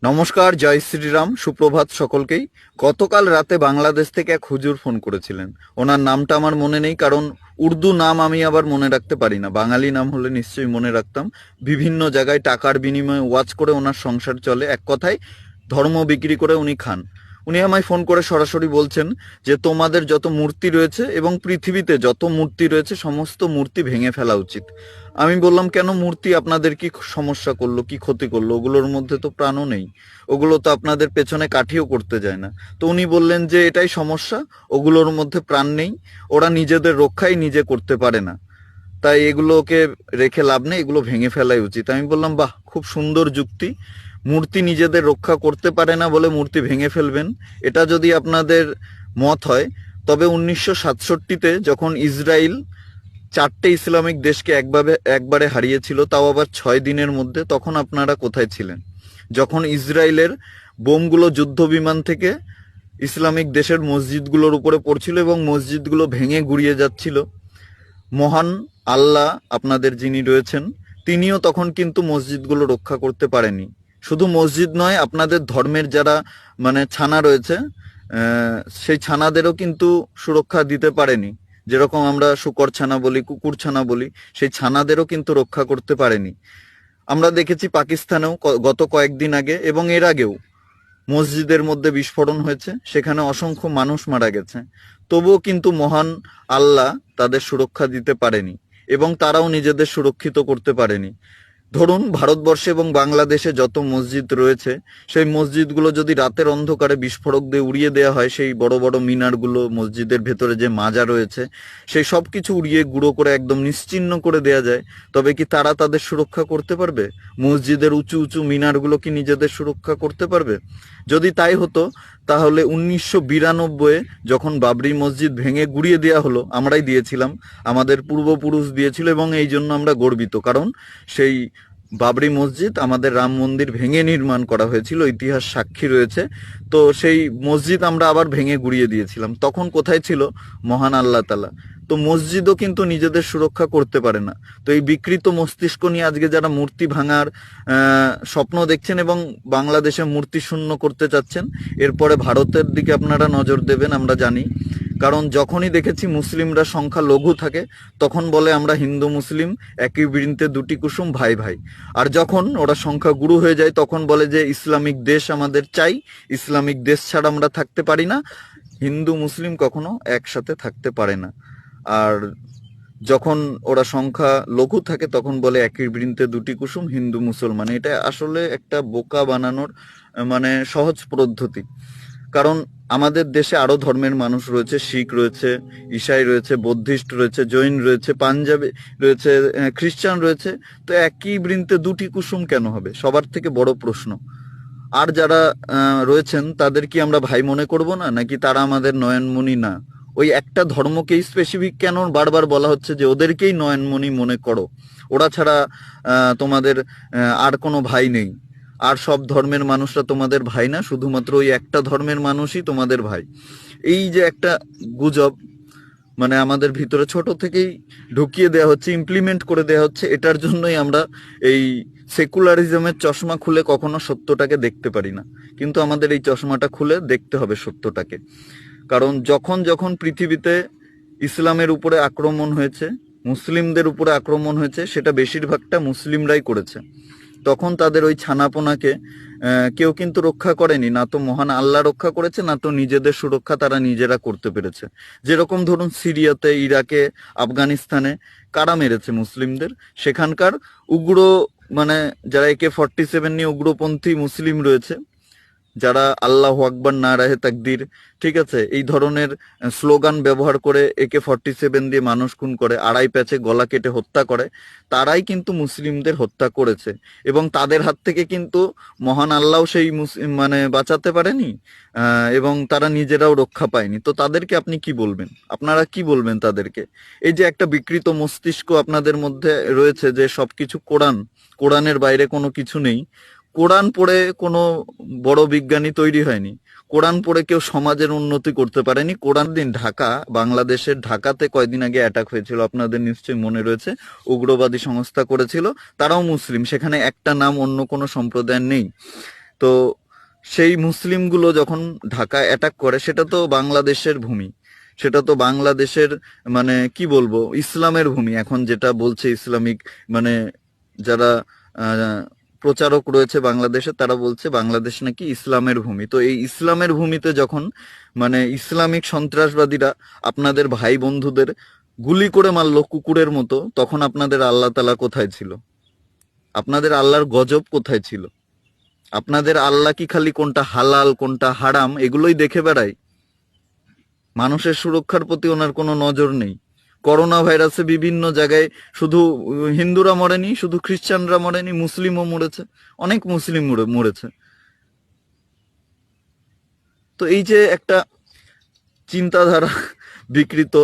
নমস্কার, জয় শ্রীরাম, সুপ্রভাত সকলকেই। গতকাল রাতে বাংলাদেশ থেকে এক হুজুর ফোন করেছিলেন। ওনার নামটা আমার মনে নেই, কারণ উর্দু নাম আমি আবার মনে রাখতে পারি না। বাঙালি নাম হলে নিশ্চয়ই মনে রাখতাম। বিভিন্ন জায়গায় টাকার বিনিময়ে ওয়াচ করে ওনার সংসার চলে। এক কথায় ধর্ম বিক্রি করে উনি খান। উনি আমায় ফোন করে সরাসরি বলছেন যে তোমাদের যত মূর্তি রয়েছে এবং পৃথিবীতে যত মূর্তি রয়েছে সমস্ত মূর্তি ভেঙে ফেলা উচিত। আমি বললাম, কেন মূর্তি আপনাদের কি সমস্যা করলো, কি ক্ষতি করলো? ওগুলোর মধ্যে তো প্রাণও নেই, ওগুলো তো আপনাদের পেছনে কাঠিও করতে যায় না। তো উনি বললেন যে এটাই সমস্যা, ওগুলোর মধ্যে প্রাণ নেই, ওরা নিজেদের রক্ষাই নিজে করতে পারে না, তাই এগুলোকে রেখে লাভ নেই, এগুলো ভেঙে ফেলাই উচিত। আমি বললাম, বাহ, খুব সুন্দর যুক্তি। মূর্তি নিজেদের রক্ষা করতে পারে না বলে মূর্তি ভেঙে ফেলবেন, এটা যদি আপনাদের মত হয়, তবে 1967-তে যখন ইসরায়েল 4টে ইসলামিক দেশকে একবারে হারিয়েছিল, তাও আবার 6 দিনের মধ্যে, তখন আপনারা কোথায় ছিলেন? যখন ইসরায়েলের বোমগুলো যুদ্ধ বিমান থেকে ইসলামিক দেশের মসজিদগুলোর উপরে পড়ছিল এবং মসজিদগুলো ভেঙে গুড়িয়ে যাচ্ছিল, মহান আল্লাহ আপনাদের যিনি রয়েছেন, তিনিও তখন কিন্তু মসজিদগুলো রক্ষা করতে পারেনি। শুধু মসজিদ নয়, আপনাদের ধর্মের যারা ছানা রয়েছে, সেই ছানাদেরও কিন্তু সুরক্ষা দিতে পারেনি। যেরকম আমরা শুকর ছানা বলি, কুকুর ছানা বলি, সেই ছানাদেরও কিন্তু রক্ষা করতে পারেনি। আমরা দেখেছি পাকিস্তানেও গত কয়েকদিন আগে এবং এর আগেও মসজিদের মধ্যে বিস্ফোরণ হয়েছে, সেখানে অসংখ্য মানুষ মারা গেছে। তবুও কিন্তু মহান আল্লাহ তাদের সুরক্ষা দিতে পারেনি এবং তারাও নিজেদের সুরক্ষিত করতে পারেনি। ধরুন, ভারতবর্ষে এবং বাংলাদেশে যত মসজিদ রয়েছে, সেই মসজিদগুলো যদি রাতের অন্ধকারে বিস্ফোরক দিয়ে উড়িয়ে দেওয়া হয়, সেই বড় বড় মিনারগুলো, মসজিদের ভেতরে যে মাজা রয়েছে, সেই সব কিছু উড়িয়ে গুঁড়ো করে একদম নিশ্চিহ্ন করে দেওয়া যায়, তবে কি তারা তাদের সুরক্ষা করতে পারবে? মসজিদের উঁচু উঁচু মিনারগুলো কি নিজেদের সুরক্ষা করতে পারবে? যদি তাই হতো, তাহলে 1992-এ যখন বাবরি মসজিদ ভেঙে গুঁড়িয়ে দেওয়া হলো, আমরাই দিয়েছিলাম, আমাদের পূর্বপুরুষ দিয়েছিল, এবং এই জন্য আমরা গর্বিত, কারণ সেই বাবরি মসজিদ আমাদের রাম মন্দির ভেঙে নির্মাণ করা হয়েছিল, ইতিহাস সাক্ষী রয়েছে। তো সেই মসজিদ আমরা আবার ভেঙে গুঁড়িয়ে দিয়েছিলাম। তখন কোথায় ছিল মহান আল্লাহ তাআলা? তো মসজিদও কিন্তু নিজেদের সুরক্ষা করতে পারে না। তো এই বিকৃত মস্তিষ্ক নিয়ে আজকে যারা মূর্তি ভাঙার স্বপ্ন দেখছেন এবং বাংলাদেশে মূর্তি শূন্য করতে চাচ্ছেন, এরপরে ভারতের দিকে আপনারা নজর দেবেন, আমরা জানি। কারণ যখনই দেখেছি মুসলিমরা সংখ্যা লঘু থাকে, তখন বলে আমরা হিন্দু মুসলিম একই বৃন্তে দুটি কুসুম, ভাই ভাই। আর যখন ওরা সংখ্যা গুরু হয়ে যায়, তখন বলে যে ইসলামিক দেশ আমাদের চাই, ইসলামিক দেশ ছাড়া আমরা থাকতে পারি না, হিন্দু মুসলিম কখনো একসাথে থাকতে পারে না। আর যখন ওরা সংখ্যা লঘু থাকে, তখন বলে একই বৃন্তে দুটি কুসুম, হিন্দু মুসলমান। এটা আসলে একটা বোকা বানানোর সহজ পদ্ধতি। কারণ আমাদের দেশে আরো ধর্মের মানুষ রয়েছে, শিখ রয়েছে, ঈসাই রয়েছে, বৌদ্ধিস্ট রয়েছে, জৈন রয়েছে, পাঞ্জাবি রয়েছে, খ্রিস্টান রয়েছে। তো একই বৃন্তে দুটি কুসুম কেন হবে? সবার থেকে বড় প্রশ্ন। আর যারা রয়েছেন, তাদের কি আমরা ভাই মনে করব না, নাকি তারা আমাদের নয়নমণি না? ওই একটা ধর্মকেই স্পেসিফিক কেন বারবার বলা হচ্ছে যে ওদেরকেই নয়নমণি মনে করো, ওরা ছাড়া তোমাদের আর কোনো ভাই নেই, আর সব ধর্মের মানুষরা তোমাদের ভাই না, শুধুমাত্র ওই একটা ধর্মের মানুষই তোমাদের ভাই? এই যে একটা গুজব আমাদের ভিতরে ছোট থেকেই ঢুকিয়ে দেওয়া হচ্ছে, ইমপ্লিমেন্ট করে দেওয়া হচ্ছে, এটার জন্যই আমরা এই সেকুলারিজমের চশমা খুলে কখনো সত্যটাকে দেখতে পারি না। কিন্তু আমাদের এই চশমাটা খুলে দেখতে হবে সত্যটাকে। কারণ যখন যখন পৃথিবীতে ইসলামের উপরে আক্রমণ হয়েছে, মুসলিমদের উপরে আক্রমণ হয়েছে, সেটা বেশিরভাগটা মুসলিমরাই করেছে। তখন তাদের ওই ছানাপোনাকে কেউ কিন্তু রক্ষা করেনি, না তো মহান আল্লাহ রক্ষা করেছে, না তো নিজেদের সুরক্ষা তারা নিজেরা করতে পেরেছে। যেরকম ধরুন, সিরিয়াতে, ইরাকে, আফগানিস্তানে কারা মেরেছে মুসলিমদের? সেখানকার উগ্র যারা AK-47 নিয়ে উগ্রপন্থী মুসলিম রয়েছে, যারা আল্লাহু আকবার, নারায়ে তাকবীর, ঠিক আছে, এই ধরনের স্লোগান ব্যবহার করে AK-47 দিয়ে মানুষ খুন করে, আড়াই প্যাচে গলা কেটে হত্যা করে, তারাই কিন্তু মুসলিমদের হত্যা করেছে। এবং তাদের হাত থেকে কিন্তু মহান আল্লাহ সেই বাঁচাতে পারেনি, এবং তারা নিজেরাও রক্ষা পায়নি। তো তাদেরকে আপনি কি বলবেন? আপনারা কি বলবেন তাদেরকে? এই যে একটা বিকৃত মস্তিষ্ক আপনাদের মধ্যে রয়েছে যে সবকিছু কোরআনের বাইরে কোনো কিছু নেই। কোরআন পড়ে কোনো বড় বিজ্ঞানী তৈরি হয়নি, কোরআন পড়ে কেউ সমাজের উন্নতি করতে পারেনি। কোরআন দিন বাংলাদেশের ঢাকাতে কয়দিন আগে অ্যাটাক হয়েছিল, আপনাদের নিশ্চয়ই মনে রয়েছে, উগ্রবাদী সংস্থা করেছিল, তারাও মুসলিম, সেখানে একটা নাম অন্য কোনো সম্প্রদায়ের নেই। তো সেই মুসলিমগুলো যখন ঢাকায় অ্যাটাক করে, সেটা তো বাংলাদেশের ভূমি, সেটা তো বাংলাদেশের মানে কি বলবো ইসলামের ভূমি। এখন যেটা বলছে ইসলামিক মানে যারা আহ, প্রচারক রয়েছে বাংলাদেশে, তারা বলছে বাংলাদেশ নাকি ইসলামের ভূমি। তো এই ইসলামের ভূমিতে যখন মানে ইসলামিক সন্ত্রাসবাদীরা আপনাদের ভাই বন্ধুদের গুলি করে মারলো কুকুরের মতো, তখন আপনাদের আল্লাহ তাআলা কোথায় ছিল? আপনাদের আল্লাহর গজব কোথায় ছিল? আপনাদের আল্লাহ কি খালি কোনটা হালাল কোনটা হারাম এগুলোই দেখে বেড়ায়? মানুষের সুরক্ষার প্রতি ওনার কোনো নজর নেই। করোনা ভাইরাসে বিভিন্ন জায়গায় শুধু হিন্দুরা মরেনি, শুধু খ্রিস্টানরা মরেনি, মুসলিমও মরেছে, অনেক মুসলিম মরেছে। তো এই যে একটা চিন্তাধারা বিকৃত,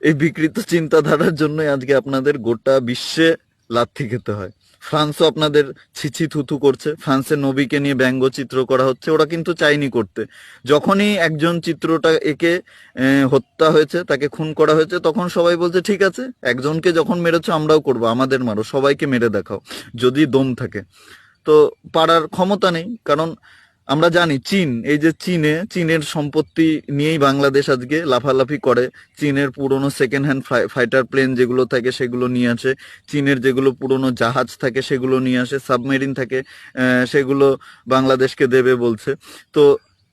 এই বিকৃত চিন্তাধারার জন্যই আজকে আপনাদের গোটা বিশ্বে লাথি খেতে হয়। ফ্রান্সও আপনাদের ছিছি থুথু করছে, ফ্রান্সের নবীকে নিয়ে ব্যঙ্গচিত্র করা হচ্ছে, ওরা কিন্তু চাইনি করতে। যখনই একজন চিত্রটা একে হত্যা হয়েছে, তাকে খুন করা হয়েছে, তখন সবাই বলছে ঠিক আছে, একজনকে যখন মেরেছো আমরাও করবো, আমাদের মারো, সবাইকে মেরে দেখাও যদি দম থাকে। তো পারার ক্ষমতা নেই, কারণ আমরা জানি চীন, এই যে চীনের সম্পত্তি নিয়েই বাংলাদেশ আজকে লাফালাফি করে। চীনের পুরনো সেকেন্ড হ্যান্ড ফাইটার প্লেন যেগুলো থাকে সেগুলো নিয়ে আসে, চীনের যেগুলো পুরনো জাহাজ থাকে সেগুলো নিয়ে আসে, সাবমেরিন থাকে সেগুলো বাংলাদেশকে দেবে বলছে। তো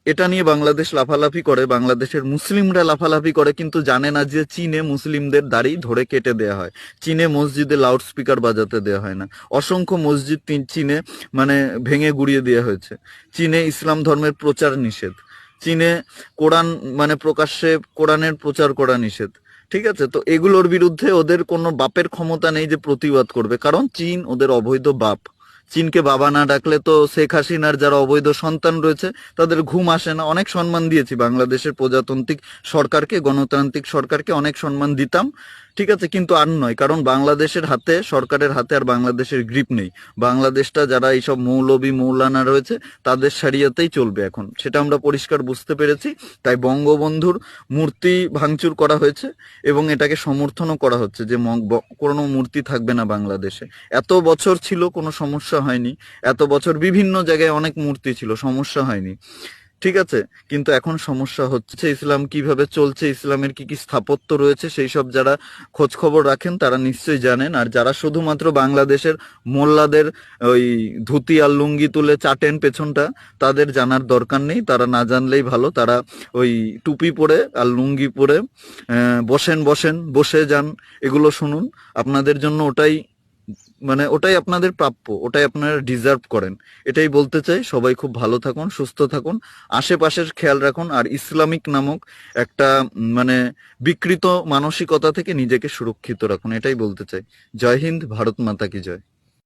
এটা নিয়ে বাংলাদেশ লাফালাফি করে, বাংলাদেশের মুসলিমরা লাফালাফি করে, কিন্তু জানে না যে চীনে মুসলিমদের দাড়ি ধরে কেটে দেয়া হয়, চীনে মসজিদে লাউড স্পিকার বাজাতে দেওয়া হয় না, অসংখ্য মসজিদ চীনে মানে ভেঙে গুড়িয়ে দেওয়া হয়েছে, চীনে ইসলাম ধর্মের প্রচার নিষেধ, চীনে কোরআন মানে প্রকাশ্যে কোরআনের প্রচার করা নিষেধ। ঠিক আছে, তো এগুলোর বিরুদ্ধে ওদের কোনো বাপের ক্ষমতা নেই যে প্রতিবাদ করবে, কারণ চীন ওদের অবৈধ বাপ। চীনকে বাবা না ডাকলে তো শেখ হাসিনার যারা অবৈধ সন্তান রয়েছে তাদের ঘুম আসে না। অনেক সম্মান দিয়েছি বাংলাদেশের প্রজাতান্ত্রিক সরকারকে, গণতান্ত্রিক সরকারকে অনেক সম্মান দিতাম, ঠিক আছে, কিন্তু আর নয়, কারণ বাংলাদেশের হাতে, সরকারের হাতে আর বাংলাদেশের গ্রিপ নেই। বাংলাদেশটা যারা এইসব মৌলবী মৌলানা রয়েছে তাদের সারিয়াতেই চলবে এখন, সেটা আমরা পরিষ্কার বুঝতে পেরেছি। তাই বঙ্গবন্ধুর মূর্তি ভাঙচুর করা হয়েছে এবং এটাকে সমর্থনও করা হচ্ছে যে কোনো মূর্তি থাকবে না বাংলাদেশে। এত বছর ছিল কোনো সমস্যা হয়নি, এত বছর বিভিন্ন জায়গায় অনেক মূর্তি ছিল, সমস্যা হয়নি, ঠিক আছে, কিন্তু এখন সমস্যা হচ্ছে। ইসলাম কিভাবে চলছে, ইসলামের কি কি স্থাপত্য রয়েছে, সেই সব যারা খোঁজ খবর রাখেন তারা নিশ্চয়ই জানেন। আর যারা শুধুমাত্র বাংলাদেশের মোল্লাদের ওই ধুতি আর লুঙ্গি তুলে চাটেন পেছনটা, তাদের জানার দরকার নেই, তারা না জানলেই ভালো। তারা ওই টুপি পরে আর লুঙ্গি পরে বসে যান, এগুলো শুনুন, আপনাদের জন্য ওটাই মানে ওটাই আপনাদের প্রাপ্য, ওটাই আপনারা ডিজার্ভ করেন। এটাই বলতে চাই। সবাই খুব ভালো থাকুন, সুস্থ থাকুন, আশেপাশের খেয়াল রাখুন, আর ইসলামিক নামক একটা মানে বিকৃত মানসিকতা থেকে নিজেকে সুরক্ষিত রাখুন, এটাই বলতে চাই। জয় হিন্দ, ভারত মাতা কি জয়।